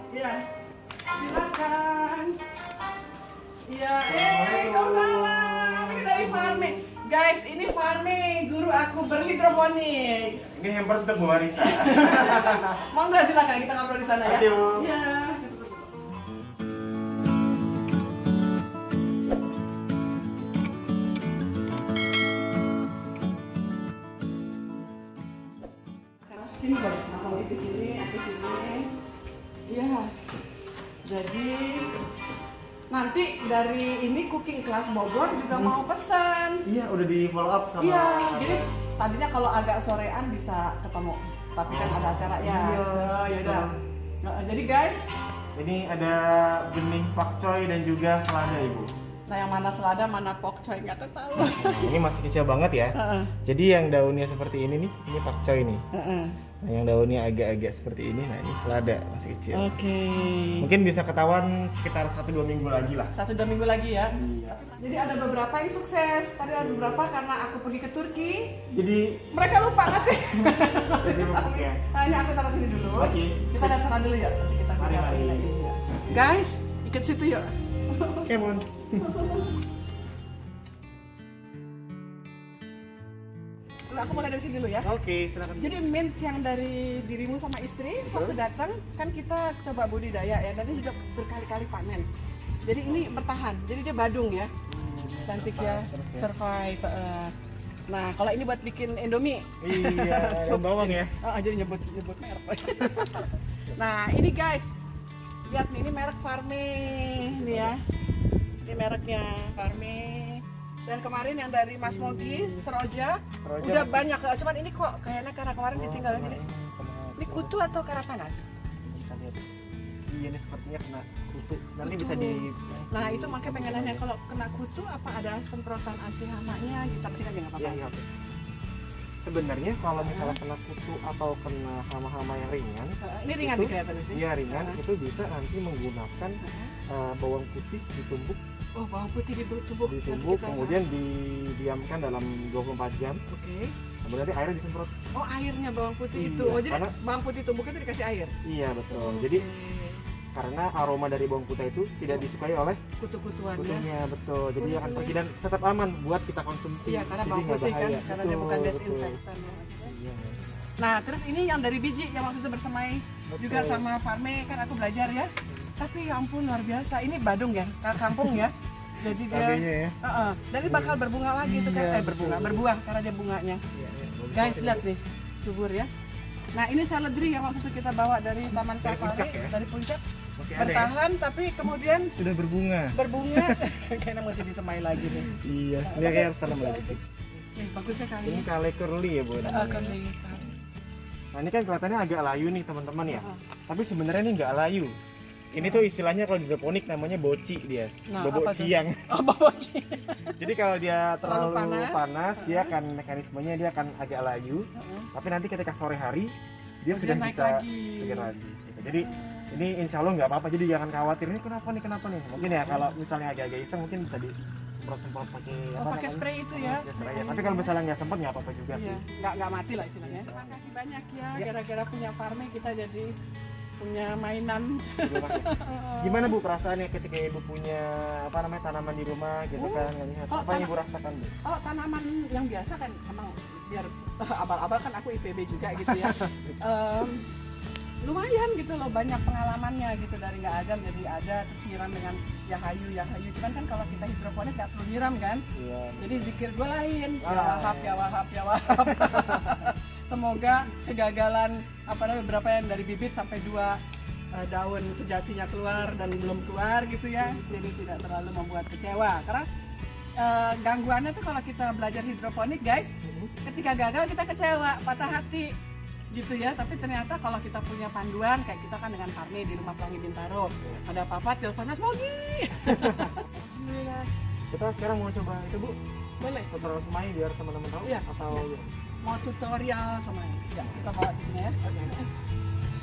Iya. Silakan. Iya, Waalaikumsalam. Ini dari Farme. Guys, ini Farme, guru aku berhidroponik. Ini hampers untuk Bu Marisa. Monggo silakan kita ngobrol di sana ya. Oke, Bu. Iya. Sini boleh, aku di sini, aku sini. Iya. Jadi nanti dari ini cooking class Bogor juga mau pesan. Iya, udah di follow up sama. Iya, jadi tadinya kalau agak sorean bisa ketemu, tapi kan ada acara ya. Iya. Oh, yaudah. Nah, jadi guys, Ini ada benih pakcoy dan juga selada, Ibu. nah yang mana selada, mana pokcoy nggak tahu. Nah, ini masih kecil banget ya. Heeh. Jadi yang daunnya seperti ini nih, ini pakcoy nih. Heeh. Nah, yang daunnya agak-agak seperti ini, nah ini selada masih kecil. Oke. Mungkin bisa ketahuan sekitar 1-2 minggu lagi lah. 1-2 minggu lagi ya. Iya. Jadi ada beberapa yang sukses. Tadi ada beberapa karena aku pergi ke Turki. Jadi Mereka lupa ngasih. sibuk ya. Nah, ini aku taruh sini dulu. Oke. Kita lihat sana dulu ya. Nanti kita Mari, lihat mari. lagi. Guys, ikut situ yuk. Oke, Bun. Nah, aku mulai dari sini dulu ya. Oke, silakan. Jadi mint yang dari dirimu sama istri waktu datang kan kita coba budidaya ya, dan ini sudah berkali-kali panen. Jadi ini bertahan, jadi dia badung ya, cantik ya, Terus ya. survive. Nah kalau ini buat bikin Indomie. Iya, Sup. bawang ya. Jadi nyebut merek. Nah ini guys, lihat nih, ini merek Farme nih ya, ini mereknya Farme. Dan kemarin yang dari Mas Mogi, Seroja, Seroja udah masih- banyak. Cuman ini kok kayaknya karena kemarin ditinggal gini. Ini kutu atau karena panas? Kita lihat. Iya, ini sepertinya kena kutu. Nanti bisa Kutu. di. Nah itu makanya pengen nanya, kalau kena kutu apa ada semprotan anti hamanya gitu, sini aja nggak apa-apa. Iya, iya. Sebenarnya kalau misalnya kena kutu atau kena hama-hama yang ringan, Ini ringan itu- nih kelihatannya sih. iya ringan, itu bisa nanti menggunakan bawang putih ditumbuk, Oh bawang putih ditumbuk. Nanti kita- kemudian didiamkan dalam 24 jam, Oke. kemudian nanti airnya disemprot. Oh airnya bawang putih Iya, itu. Oh jadi karena- bawang putih tumbuknya itu dikasih air. Iya betul. Oke. Jadi karena aroma dari bawang putih itu tidak disukai oleh kutu-kutuan ya. kutunya, betul. Jadi Oh, akan iya. pergi dan tetap aman buat kita konsumsi. Iya karena Jadi bawang nggak putih kan, bahaya. karena dia Betul, bukan betul. desinfektan ya. Iya. Nah terus ini yang dari biji yang waktu itu bersemai juga Betul. sama Farme kan aku belajar ya. Tapi ya ampun luar biasa. Ini Badung ya, kampung ya. Jadi dia, Cabenya ya. dan ini bakal berbunga lagi itu kan, Iya, berbunga, betul. berbuah karena dia bunganya. Iya, iya. Bagus Guys banget lihat ini. nih, subur ya. Nah ini seledri yang waktu itu kita bawa dari Taman Dari Safari, puncak ya? dari puncak, Masih ada ya? bertahan tapi kemudian Sudah berbunga. berbunga. Kayaknya mesti disemai lagi nih. Iya, ini kayak harus tanam lagi sih. Nih bagusnya kali Ini ini. kale curly ya, Bu. namanya. Akan Nah, ini kan kelihatannya agak layu nih, teman-teman ya. Heeh. Tapi sebenarnya ini nggak layu. Ini tuh istilahnya kalau di hidroponik namanya boci dia. Nah, Bobo apa tuh? siang. Oh bawa sih. Jadi kalau dia Terlalu terlalu panas. panas, dia akan mekanismenya dia akan agak layu. Tapi nanti ketika sore hari dia Kemudian sudah naik bisa lagi. segar lagi. Gitu. Jadi ini insya Allah nggak apa-apa. Jadi jangan khawatir ini kenapa nih. Mungkin ya kalau misalnya agak-agak iseng mungkin bisa disemprot-semprot pakai Oh pakai spray itu ya. Ya, spray ya. Tapi kalau misalnya nggak sempat nggak apa-apa juga Iya, sih. nggak mati lah istilahnya. Terima kasih banyak ya, Ya. gara-gara punya Farme kita jadi punya mainan. Gimana Bu perasaannya ketika Ibu punya tanaman di rumah gitu kan? Nggak lihat. Oh, Apa yang Ibu rasakan Bu? Kalau tanaman yang biasa kan emang biar abal-abal kan aku IPB juga gitu ya. Lumayan gitu loh, banyak pengalamannya gitu, dari nggak ada jadi ada, terus nyiram dengan yahayu. Cuman kan kalau kita hidroponik nggak perlu nyiram kan. Iya. Jadi zikir gue lain, ya Ah. wahab ya wahab ya wahab. Semoga kegagalan beberapa yang dari bibit sampai 2 daun sejatinya keluar dan belum keluar gitu ya. Jadi tidak terlalu membuat kecewa. Karena gangguannya tuh kalau kita belajar hidroponik guys, ketika gagal kita kecewa, patah hati gitu ya. Tapi ternyata kalau kita punya panduan kayak kita kan dengan Farme di Rumah Pelangi Bintaro, ada apa-apa telepon Mas Mogi. Alhamdulillah. Kita sekarang mau coba itu Bu, Boleh. tutorial semai biar teman-teman tahu Iya. atau Mau tutorial sama ya, kita bawa di sini ya.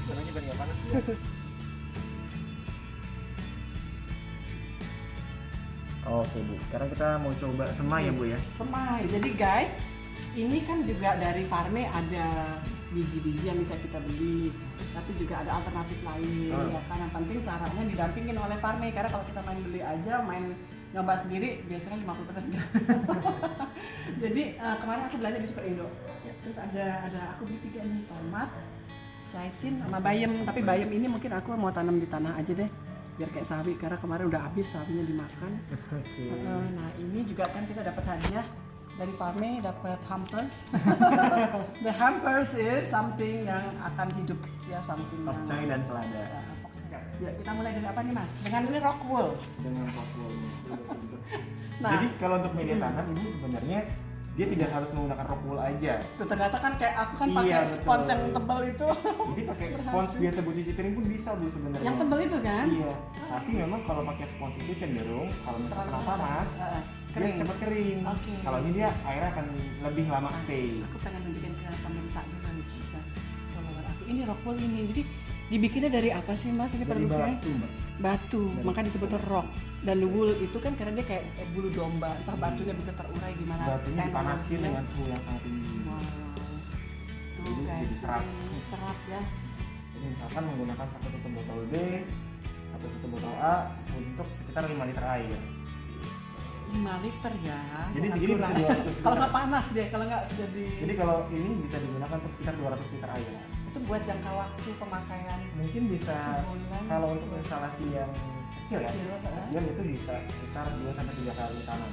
sebenarnya biar nggak panas. Oke Bu, sekarang kita mau coba semai ya Bu ya. Semai. Jadi guys, ini kan juga dari Farme ada biji-biji yang bisa kita beli, tapi juga ada alternatif lain. Ya kan, yang penting caranya didampingin oleh farming, karena kalau kita main beli aja, main nyoba sendiri biasanya 50% enggak. Jadi kemarin aku belanja di Super Indo. Terus ada aku beli 3 nih, tomat, caesin sama bayam. Tapi bayam ini mungkin aku mau tanam di tanah aja deh, biar kayak sawi, karena kemarin udah habis sawinya dimakan. Nah ini juga kan kita dapat hadiah dari farming, dapat hampers. The hampers is something yang akan hidup ya, something yang Pokcai dan selada. Ya, kita mulai dari apa nih Mas? Dengan ini rock wool. Dengan rockwool. Nah, Jadi kalau untuk media tanam ini sebenarnya dia tidak harus menggunakan rockwool aja. tuh ternyata kan kayak aku kan Iya, pakai betul. spons yang tebal itu. Jadi pakai spons biasa buat cuci piring pun bisa Bu sebenarnya. Yang tebal itu kan? Iya. Tapi memang kalau pakai spons itu cenderung kalau misalnya Terlalu kena panas, kering. dia cepat kering. Oke. Kalau ini dia airnya akan lebih lama stay. Aku pengen nunjukin ke pemirsa dulu nih Cika. Follower aku. Ini rock wool ini. Jadi dibikinnya dari apa sih Mas? Ini Dari produksinya? batu, Mbak. Batu. Dari Makanya disebutnya rock. Dan wool itu kan karena dia kayak bulu domba. Entah batunya bisa terurai gimana. Batunya Kan dipanasin namanya. dengan suhu yang sangat tinggi. Wow. Tuh Jadi guys, jadi serat. serat ya. Jadi misalkan menggunakan 1 tutup botol B, 1 tutup botol A untuk sekitar 5 liter air. 5 liter ya. Jadi jangan segini kurang. bisa 200 liter. Kalau nggak panas deh, kalau nggak jadi. Jadi kalau ini bisa digunakan untuk sekitar 200 liter air. Itu buat jangka waktu pemakaian Mungkin bisa sebulan. kalau untuk instalasi yang kecil ya, Kecil, kecil itu bisa sekitar 2 sampai 3 kali tanam.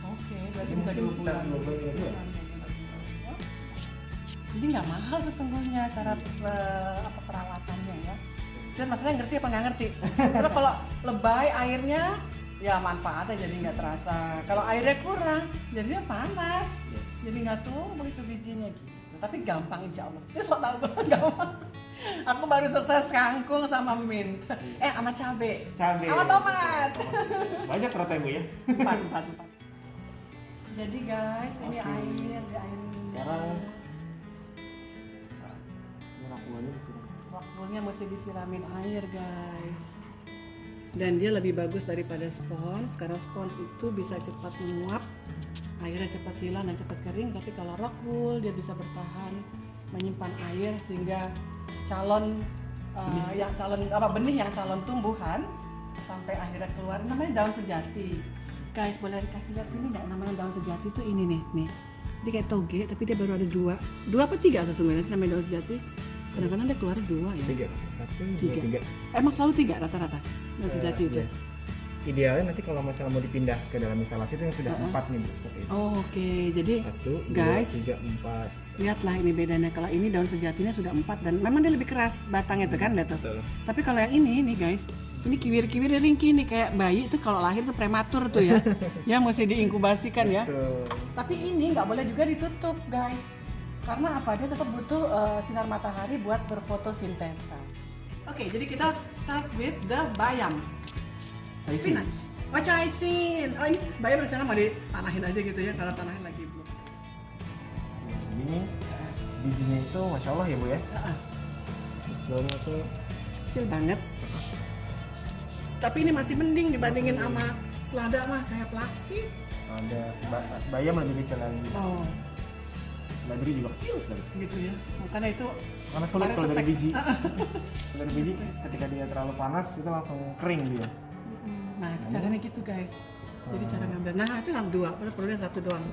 Oke, berarti Jadi bisa mungkin 2 sekitar bulan. 2 bulan ya. Jadi nggak mahal sesungguhnya cara apa perawatannya ya. Dan masalahnya ngerti apa nggak ngerti. Terus kalau lebay airnya ya manfaatnya jadi nggak terasa. Kalau airnya kurang jadinya panas. Yes. Jadi nggak tumbuh itu bijinya gitu. Tapi gampang insya Allah. Itu sok tahu gue gampang. Aku baru sukses kangkung sama mint. Sama cabe. Cabe. Sama tomat. Banyak ternyata Ibu ya. Empat. Jadi guys, ini Oke. air, di air ini. Sekarang ini rockwoolnya disiram. Rockwoolnya mesti disiramin air guys. Dan dia lebih bagus daripada spons, karena spons itu bisa cepat menguap, airnya cepat hilang dan cepat kering. Tapi kalau rockwool dia bisa bertahan, menyimpan air sehingga benih yang calon tumbuhan sampai akhirnya keluar. Namanya daun sejati. Guys, boleh dikasih lihat sini nggak namanya daun sejati itu ini nih. Dia kayak toge tapi dia baru ada 2 apa 3 sesungguhnya sih namanya daun sejati. Kadang-kadang dia keluar 2 ya. 3. 1, 3. 2, 3. Emang selalu 3 rata-rata daun sejati itu. Iya. Idealnya nanti kalau misalnya mau dipindah ke dalam instalasi itu yang sudah 4 nih Bu, seperti itu. Oh, oke. Jadi 1, 2, guys, 3, 4. lihatlah ini bedanya. Kalau ini daun sejatinya sudah 4 dan memang dia lebih keras batangnya tuh kan, lihat tuh. Betul. Tapi kalau yang ini nih guys, ini kiwir-kiwir ringkih nih kayak bayi itu kalau lahir tuh prematur tuh ya. Ya mesti diinkubasikan ya. Betul. Tapi ini nggak boleh juga ditutup guys. Karena apa? Dia tetap butuh sinar matahari buat berfotosintesa. Oke, jadi kita start with the bayam. Caesin. Spinach. Oh, caesin. Oh, ini bayam rencana mau ditanahin aja gitu ya, kalau tanahin lagi belum. Ini bijinya itu Masya Allah ya Bu ya. Kecilnya tuh Kecil banget. Tapi ini masih mending dibandingin sama selada mah kayak plastik. ada bayam lebih kecil lagi. Oh, Seledri juga kecil sekali. gitu ya. Makanya itu Karena sulit Kemarin kalau dari setek. biji. Kalau dari biji ketika dia terlalu panas itu langsung kering dia. Nah, caranya gitu guys. Jadi cara ngambil. Nah, itu yang 2, perlunya 1 doang.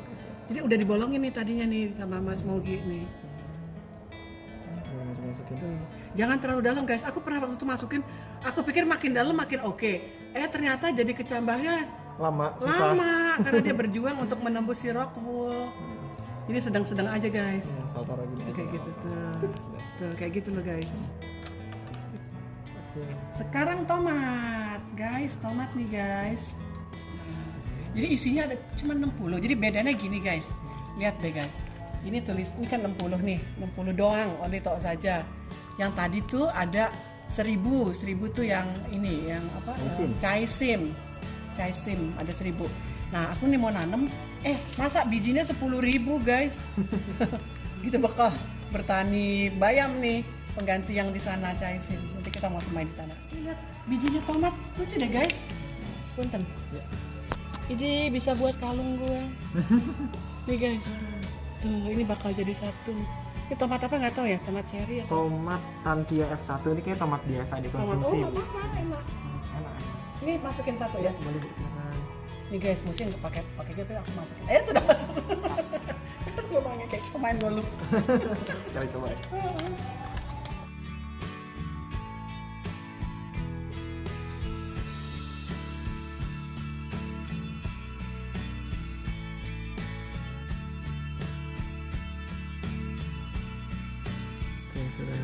Jadi udah dibolongin nih tadinya nih sama Mas Mogi nih. Masukin. Tuh. Jangan terlalu dalam guys. Aku pernah waktu itu masukin, aku pikir makin dalam makin oke. Ternyata jadi kecambahnya Lama, susah. lama karena dia berjuang untuk menembus si rockwool. Jadi sedang-sedang aja guys. Asal taruh gini aja. Kayak gitu tuh. Tuh kayak gitu loh guys. Oke. Sekarang tomat, guys, tomat nih guys. Jadi isinya ada cuma 60. Jadi bedanya gini guys. Lihat deh guys. Ini tulis ini kan 60 nih, 60 doang, only tok saja. Yang tadi tuh ada 1000 tuh yang ini, yang apa? Caesim. Caesim ada 1000. Nah, aku nih mau nanem, masa bijinya 10.000 guys. Gitu bakal bertani bayam nih, pengganti yang di sana caesim. Nanti kita mau main di tanah. Lihat bijinya tomat, lucu deh guys. Punten. Ini bisa buat kalung gua. Nih guys. Tuh, ini bakal jadi satu. Ini tomat apa nggak tahu ya, tomat cherry ya. Tomat Tantia F1 ini kayak tomat biasa Tomat, dikonsumsi. nggak apa-apa, enak. Enak. Ini masukin satu ya. Boleh Bu, silakan. Nih guys, mesti nggak pakai gitu aku masukin. Itu udah masuk. Pas lubangnya kayak pemain golf. Sekali coba ya. Oke, sudah.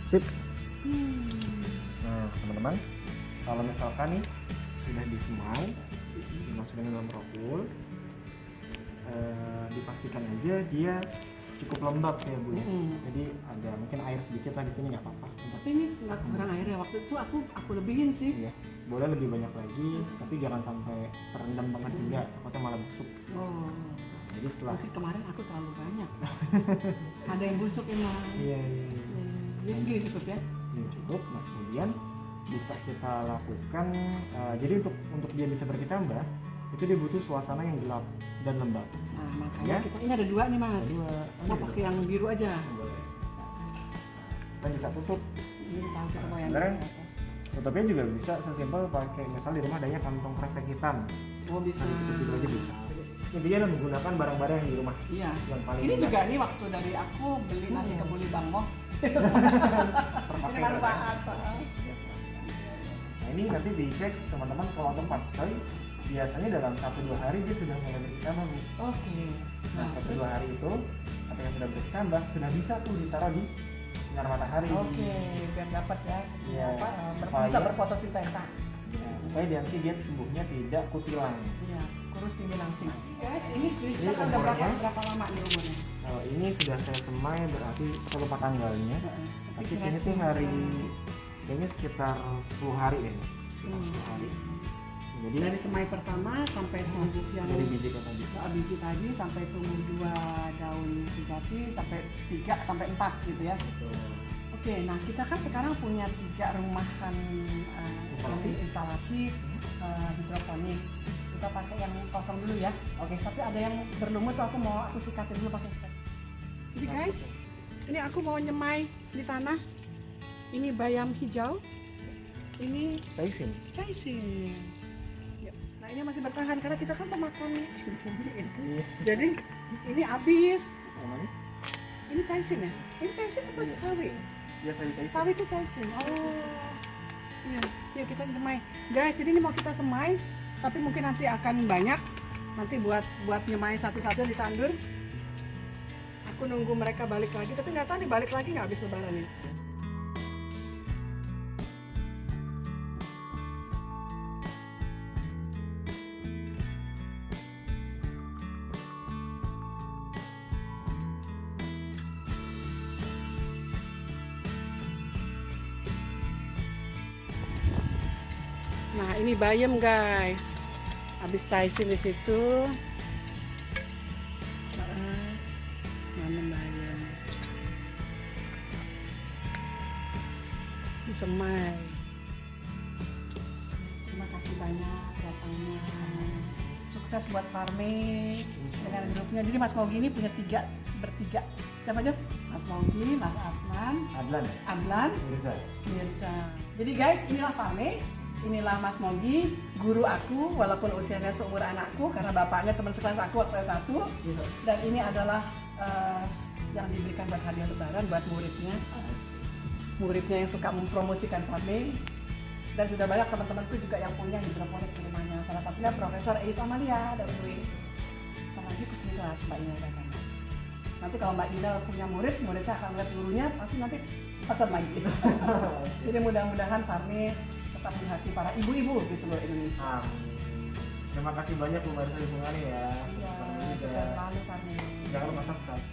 Sip. Nah, teman-teman, kalau misalkan nih sudah disemai, dimasukin ke dalam rockwool, dipastikan aja dia cukup lembab ya Bu ya. Jadi ada mungkin air sedikit lah di sini nggak apa-apa. Tapi ini nggak kurang air ya, waktu itu aku lebihin sih. Iya, boleh lebih banyak lagi, tapi jangan sampai terendam banget juga, takutnya malah busuk. Oh, Jadi setelah mungkin kemarin aku terlalu banyak. Ada yang busuk emang. iya, iya, iya. Ini segini cukup ya. Ini cukup. Nah, kemudian bisa kita lakukan jadi untuk dia bisa berkecambah itu dia butuh suasana yang gelap dan lembab. Nah, Ya. makanya kita ini ada dua nih Mas. Kedua, Mau pakai yang biru aja. boleh. Kita bisa tutup. Ini tahu kita mau yang Sebenarnya- di atas. Tutupnya juga bisa sesimpel pakai misal di rumah adanya kantong kresek hitam. Oh bisa. Nah, cukup gitu aja bisa. Intinya adalah menggunakan barang-barang yang di rumah Iya. yang paling Ini mudah. juga nih waktu dari aku beli nasi kebuli Bang Mo. Terpakai Ini manfaat. Pak. Nah ini nanti dicek teman-teman kalau tempat kali biasanya dalam 1-2 hari dia sudah mulai berkecambah Bu. Oke. Nah Nah, 1-2 hari itu ketika sudah berkecambah sudah bisa tuh ditaruh di sinar matahari. Oke, biar dapat ya. Iya, Apa, supaya- bisa berfotosintesa. Nah, supaya nanti dia tumbuhnya tidak kutilang. Iya, kurus tinggi langsing. Guys, ini Ini kita kan udah umurnya? berapa lama nih umurnya? Kalau ini sudah saya semai berarti saya lupa tanggalnya. Tapi kayaknya tuh hari kayaknya sekitar 10 hari deh. Sekitar 10 hari. Jadi dari semai pertama sampai tumbuh yang dari biji kayak tadi. biji tadi sampai tumbuh 2 daun sejati sampai 3 sampai 4 gitu ya. Oke, nah kita kan sekarang punya 3 rumahan instalasi hidroponik. Kita pakai yang kosong dulu ya. Oke, tapi ada yang berlumut tuh aku sikatin dulu pakai sikat. Jadi guys, ini aku mau nyemai di tanah. Ini bayam hijau. Ini Taisin. caisin. Yuk. Nah ini masih bertahan karena kita kan pemakan. Iya. Jadi ini habis. Sama nih. Ini caisin ya? Ini caisin apa Iya. sawi? Biasa Taisin. Sawi itu caisin. Oh. Iya, yuk kita semai. Guys, jadi ini mau kita semai, tapi mungkin nanti akan banyak. Nanti buat nyemai satu-satu ditandur. Aku nunggu mereka balik lagi, tapi nggak tahu nih balik lagi nggak habis lebaran nih. Nah ini bayam guys, habis caisin di situ. Mana bayam? Ini semai. Terima kasih banyak datangnya. Sukses buat farming dengan grupnya. Jadi Mas Mogi ini punya bertiga. Siapa aja? Mas Mogi, Mas Adlan. Adlan, Mirza. Mirza. Jadi guys, inilah farming. Inilah Mas Mogi, guru aku walaupun usianya seumur anakku karena bapaknya teman sekelas aku waktu S1. Dan ini adalah yang diberikan buat hadiah lebaran buat muridnya. Muridnya yang suka mempromosikan farming. Dan sudah banyak teman-temanku juga yang punya hidroponik di rumahnya. Salah satunya Profesor Eis Amalia dari UIN. Apalagi kucing kelas Mbak Ina kan. Nanti kalau Mbak Ina punya muridnya akan lihat gurunya pasti nanti pesan lagi. Jadi mudah-mudahan farming tetap di hati para ibu-ibu di seluruh Indonesia. Amin. Terima kasih banyak Bu Marisa Hubungani ya. Iya, sukses selalu farming. Jangan lupa subscribe.